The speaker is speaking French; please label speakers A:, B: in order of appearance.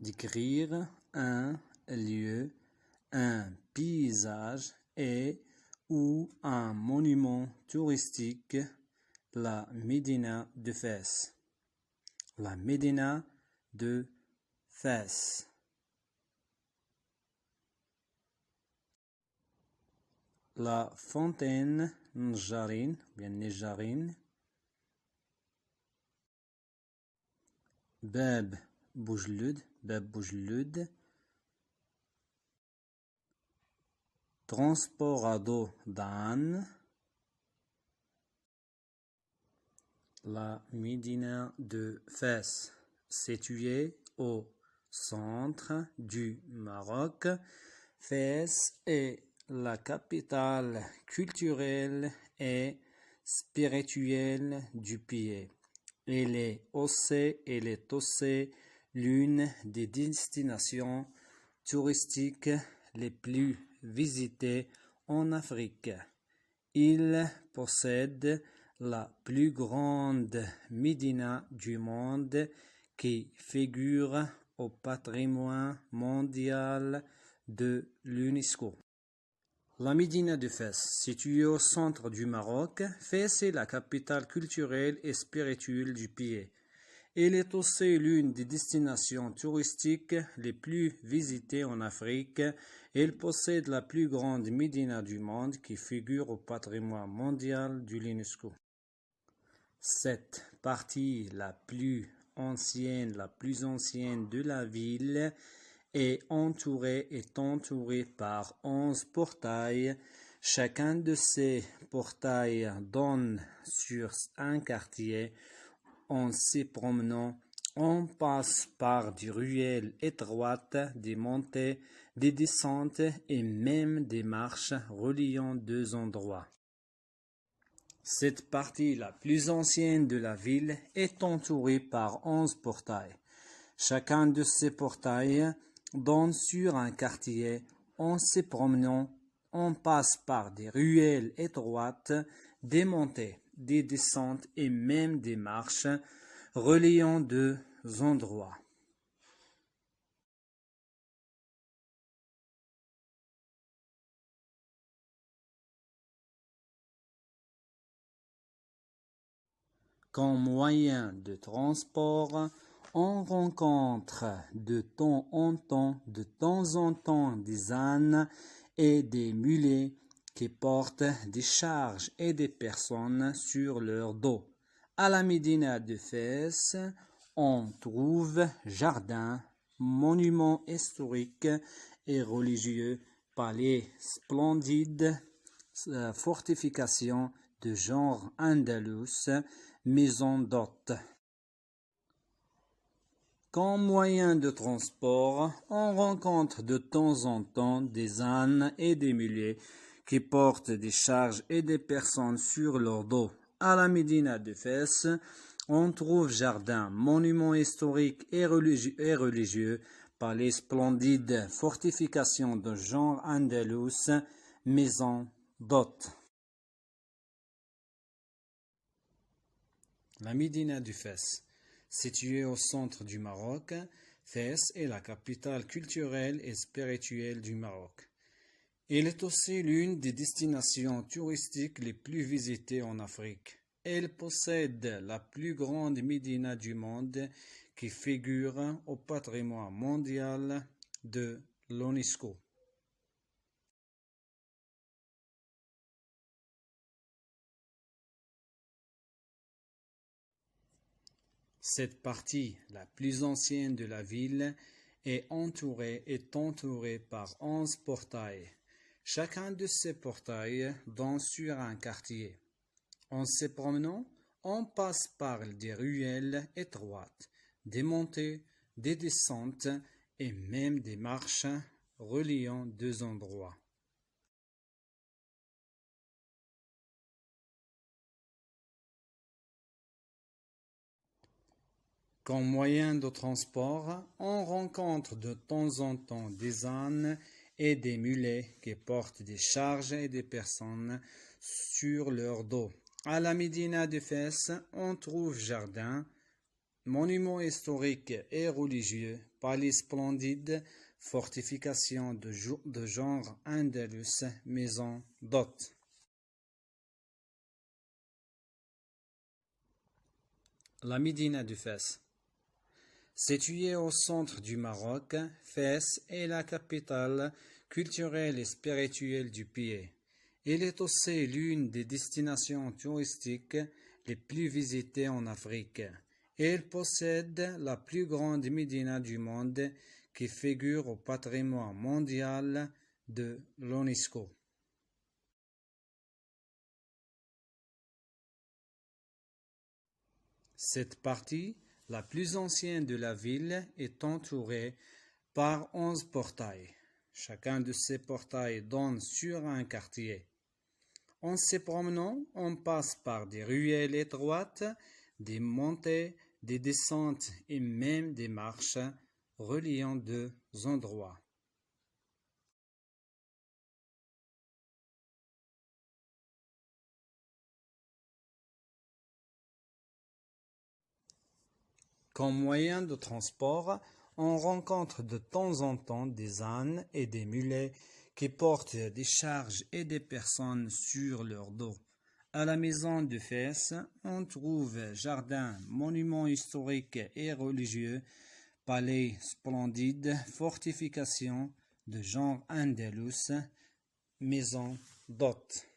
A: décrire un lieu, un paysage et ou un monument touristique, la Médina de Fès. La Médina de Fès. La fontaine Njarine, bien Nejarine. Bab Boujloud. Transport à dos d'âne. La Médina de Fès, située au centre du Maroc. Fès est la capitale culturelle et spirituelle du pays. Elle est aussi l'une des destinations touristiques les plus visitées en Afrique. Il possède la plus grande médina du monde qui figure au patrimoine mondial de l'UNESCO. La Médina de Fès, située au centre du Maroc, Fès est la capitale culturelle et spirituelle du pays. Elle est aussi l'une des destinations touristiques les plus visitées en Afrique. Elle possède la plus grande médina du monde qui figure au patrimoine mondial de l'UNESCO. Cette partie la plus ancienne de la ville est entourée par 11 portails. Chacun de ces portails donne sur un quartier. En s'y promenant, on passe par des ruelles étroites, des montées, des descentes et même des marches reliant deux endroits. Cette partie la plus ancienne de la ville est entourée par 11 portails. Chacun de ces portails donne sur un quartier. En s'y promenant, on passe par des ruelles étroites, des montées, des descentes et même des marches reliant deux endroits. Comme moyen de transport, on rencontre de temps en temps des ânes et des mulets qui portent des charges et des personnes sur leur dos. À la Médina de Fès, on trouve jardins, monuments historiques et religieux, palais splendides, fortifications de genre andalous, maisons d'hôtes. Comme moyen de transport, on rencontre de temps en temps des ânes et des mulets qui portent des charges et des personnes sur leur dos. À la Médina de Fès, on trouve jardins, monuments historiques et religieux, palais splendides, fortifications de genre andalous, maisons d'hôtes. La Médina de Fès, située au centre du Maroc, Fès est la capitale culturelle et spirituelle du Maroc. Elle est aussi l'une des destinations touristiques les plus visitées en Afrique. Elle possède la plus grande médina du monde qui figure au patrimoine mondial de l'UNESCO. Cette partie, la plus ancienne de la ville, est entourée par 11 portails. Chacun de ces portails donne sur un quartier. En se promenant, on passe par des ruelles étroites, des montées, des descentes et même des marches reliant deux endroits. Comme moyen de transport, on rencontre de temps en temps des ânes et des mulets qui portent des charges et des personnes sur leur dos. À la Médina de Fès, on trouve jardins, monuments historiques et religieux, palais splendides, fortifications de genre andalus, maisons d'hôtes. La Médina du Fès. Située au centre du Maroc, Fès est la capitale culturelle et spirituelle du pays. Elle est aussi l'une des destinations touristiques les plus visitées en Afrique. Elle possède la plus grande médina du monde qui figure au patrimoine mondial de l'UNESCO. Cette partie, la plus ancienne de la ville, est entourée par 11 portails. Chacun de ces portails donne sur un quartier. En se promenant, on passe par des ruelles étroites, des montées, des descentes et même des marches reliant deux endroits. Comme moyen de transport, on rencontre de temps en temps des ânes et des mulets qui portent des charges et des personnes sur leur dos. À la maison de Fès, on trouve jardins, monuments historiques et religieux, palais splendides, fortifications de genre andalus, maisons d'hôtes.